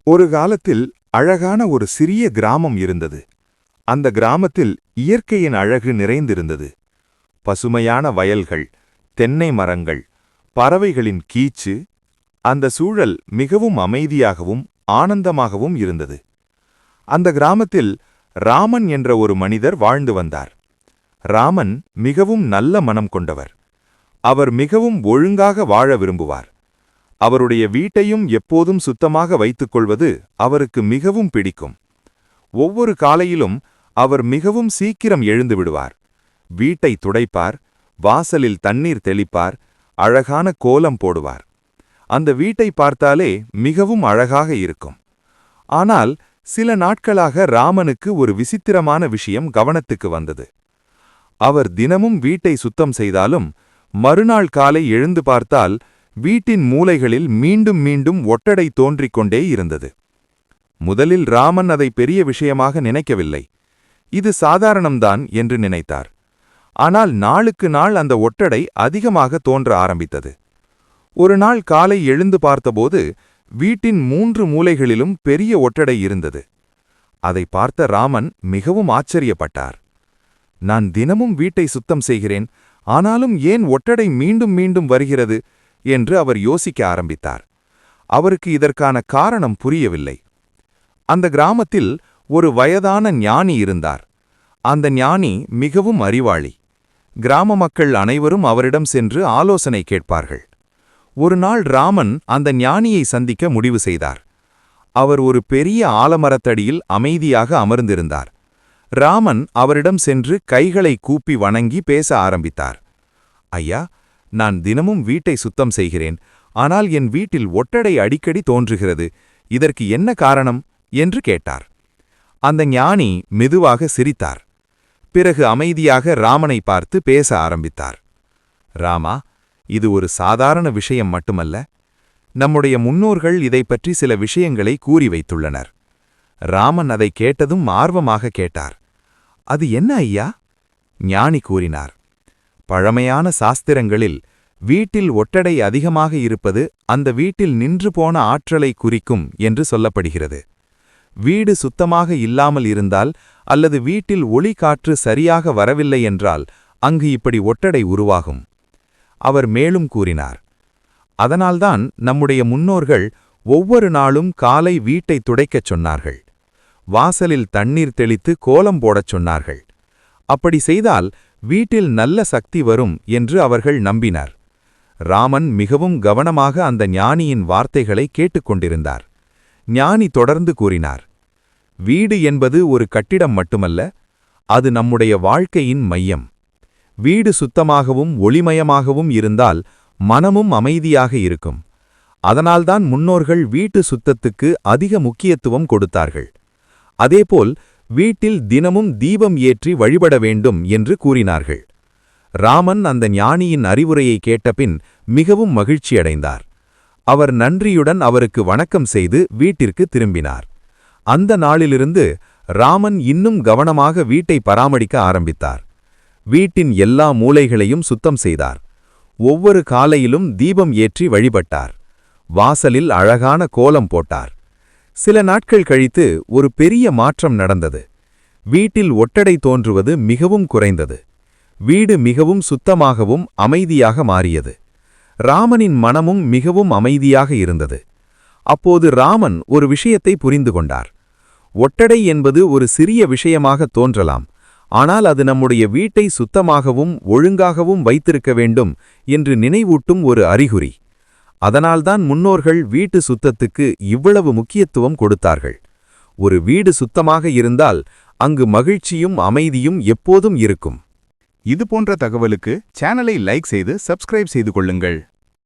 ஒரு காலத்தில் அழகான ஒரு சிறிய கிராமம் இருந்தது. அந்த கிராமத்தில் இயற்கையின் அழகு நிறைந்திருந்தது. பசுமையான வயல்கள், தென்னை மரங்கள், பறவைகளின் கீச்சு. அந்த சூழல் மிகவும் அமைதியாகவும் ஆனந்தமாகவும் இருந்தது. அந்த கிராமத்தில் ராமன் என்ற ஒரு மனிதர் வாழ்ந்து வந்தார். ராமன் மிகவும் நல்ல மனம் கொண்டவர். அவர் மிகவும் ஒழுங்காக வாழ விரும்புவார். அவருடைய வீட்டையும் எப்போதும் சுத்தமாக வைத்துக் கொள்வது அவருக்கு மிகவும் பிடிக்கும். ஒவ்வொரு காலையிலும் அவர் மிகவும் சீக்கிரம் எழுந்து விடுவார். வீட்டை துடைப்பார், வாசலில் தண்ணீர் தெளிப்பார், அழகான கோலம் போடுவார். அந்த வீட்டை பார்த்தாலே மிகவும் அழகாக இருக்கும். ஆனால் சில நாட்களாக ராமனுக்கு ஒரு விசித்திரமான விஷயம் கவனத்துக்கு வந்தது. அவர் தினமும் வீட்டை சுத்தம் செய்தாலும் மறுநாள் காலை எழுந்து பார்த்தால் வீட்டின் மூலைகளில் மீண்டும் மீண்டும் ஒட்டடை தோன்றிக் கொண்டே இருந்தது. முதலில் ராமன் அதை பெரிய விஷயமாக நினைக்கவில்லை. இது சாதாரணம்தான் என்று நினைத்தார். ஆனால் நாளுக்கு நாள் அந்த ஒட்டடை அதிகமாக தோன்ற ஆரம்பித்தது. ஒரு நாள் காலை எழுந்து பார்த்தபோது வீட்டின் 3 மூலைகளிலும் பெரிய ஒட்டடை இருந்தது. அதை பார்த்த ராமன் மிகவும் ஆச்சரியப்பட்டார். நான் தினமும் வீட்டை சுத்தம் செய்கிறேன், ஆனாலும் ஏன் ஒட்டடை மீண்டும் மீண்டும் வருகிறது என்று அவர் யோசிக்க ஆரம்பித்தார். அவருக்கு இதற்கான காரணம் புரியவில்லை. அந்த கிராமத்தில் ஒரு வயதான ஞானி இருந்தார். அந்த ஞானி மிகவும் அறிவாளி. கிராம மக்கள் அனைவரும் அவரிடம் சென்று ஆலோசனை கேட்பார்கள். ஒரு நாள் ராமன் அந்த ஞானியை சந்திக்க முடிவு செய்தார். அவர் ஒரு பெரிய ஆலமரத்தடியில் அமைதியாக அமர்ந்திருந்தார். ராமன் அவரிடம் சென்று கைகளை கூப்பி வணங்கி பேச ஆரம்பித்தார். ஐயா, நான் தினமும் வீட்டை சுத்தம் செய்கிறேன், ஆனால் என் வீட்டில் ஒட்டடை அடிக்கடி தோன்றுகிறது. இதற்கு என்ன காரணம் என்று கேட்டார். அந்த ஞானி மெதுவாக சிரித்தார். பிறகு அமைதியாக ராமனை பார்த்து பேச ஆரம்பித்தார். ராமா, இது ஒரு சாதாரண விஷயம் மட்டுமல்ல. நம்முடைய முன்னோர்கள் இதைப் பற்றி சில விஷயங்களை கூறி வைத்துள்ளனர். ராமன் அதை கேட்டதும் ஆர்வமாக கேட்டார். அது என்ன ஐயா? ஞானி கூறினார். பழமையான சாஸ்திரங்களில் வீட்டில் ஒட்டடை அதிகமாக இருப்பது அந்த வீட்டில் நின்று போன ஆற்றலை குறிக்கும் என்று சொல்லப்படுகிறது. வீடு சுத்தமாக இல்லாமல் இருந்தால் அல்லது வீட்டில் ஒளி காற்று சரியாக வரவில்லை என்றால் அங்கு இப்படி ஒட்டடை உருவாகும். அவர் மேலும் கூறினார், அதனால்தான் நம்முடைய முன்னோர்கள் ஒவ்வொரு நாளும் காலை வீட்டை துடைக்கச் சொன்னார்கள். வாசலில் தண்ணீர் தெளித்து கோலம் போடச் சொன்னார்கள். அப்படி செய்தால் வீட்டில் நல்ல சக்தி வரும் என்று அவர்கள் நம்பினார். ராமன் மிகவும் கவனமாக அந்த ஞானியின் வார்த்தைகளை கேட்டுக்கொண்டிருந்தார். ஞானி தொடர்ந்து கூறினார், வீடு என்பது ஒரு கட்டிடம் மட்டுமல்ல, அது நம்முடைய வாழ்க்கையின் மையம். வீடு சுத்தமாகவும் ஒளிமயமாகவும் இருந்தால் மனமும் அமைதியாக இருக்கும். அதனால்தான் முன்னோர்கள் வீட்டு சுத்தத்துக்கு அதிக முக்கியத்துவம் கொடுத்தார்கள். அதேபோல் வீட்டில் தினமும் தீபம் ஏற்றி வழிபட வேண்டும் என்று கூறினார்கள். ராமன் அந்த ஞானியின் அறிவுரையை கேட்டபின் மிகவும் மகிழ்ச்சியடைந்தார். அவர் நன்றியுடன் அவருக்கு வணக்கம் செய்து வீட்டிற்கு திரும்பினார். அந்த நாளிலிருந்து ராமன் இன்னும் கவனமாக வீட்டை பராமரிக்க ஆரம்பித்தார். வீட்டின் எல்லா மூலைகளையும் சுத்தம் செய்தார். ஒவ்வொரு காலையிலும் தீபம் ஏற்றி வழிபட்டார். வாசலில் அழகான கோலம் போட்டார். சில நாட்கள் கழித்து ஒரு பெரிய மாற்றம் நடந்தது. வீட்டில் ஒட்டடை தோன்றுவது மிகவும் குறைந்தது. வீடு மிகவும் சுத்தமாகவும் அமைதியாக மாறியது. ராமனின் மனமும் மிகவும் அமைதியாக இருந்தது. அப்போது ராமன் ஒரு விஷயத்தை புரிந்து கொண்டார். ஒட்டடை என்பது ஒரு சிறிய விஷயமாக தோன்றலாம், ஆனால் அது நம்முடைய வீட்டை சுத்தமாகவும் ஒழுங்காகவும் வைத்திருக்க வேண்டும் என்று நினைவூட்டும் ஒரு அறிகுறி. அதனால்தான் முன்னோர்கள் வீட்டு சுத்தத்துக்கு இவ்வளவு முக்கியத்துவம் கொடுத்தார்கள். ஒரு வீடு சுத்தமாக இருந்தால் அங்கு மகிழ்ச்சியும் அமைதியும் எப்போதும் இருக்கும். இது போன்ற தகவலுக்கு சேனலை லைக் செய்து சப்ஸ்கிரைப் செய்து கொள்ளுங்கள்.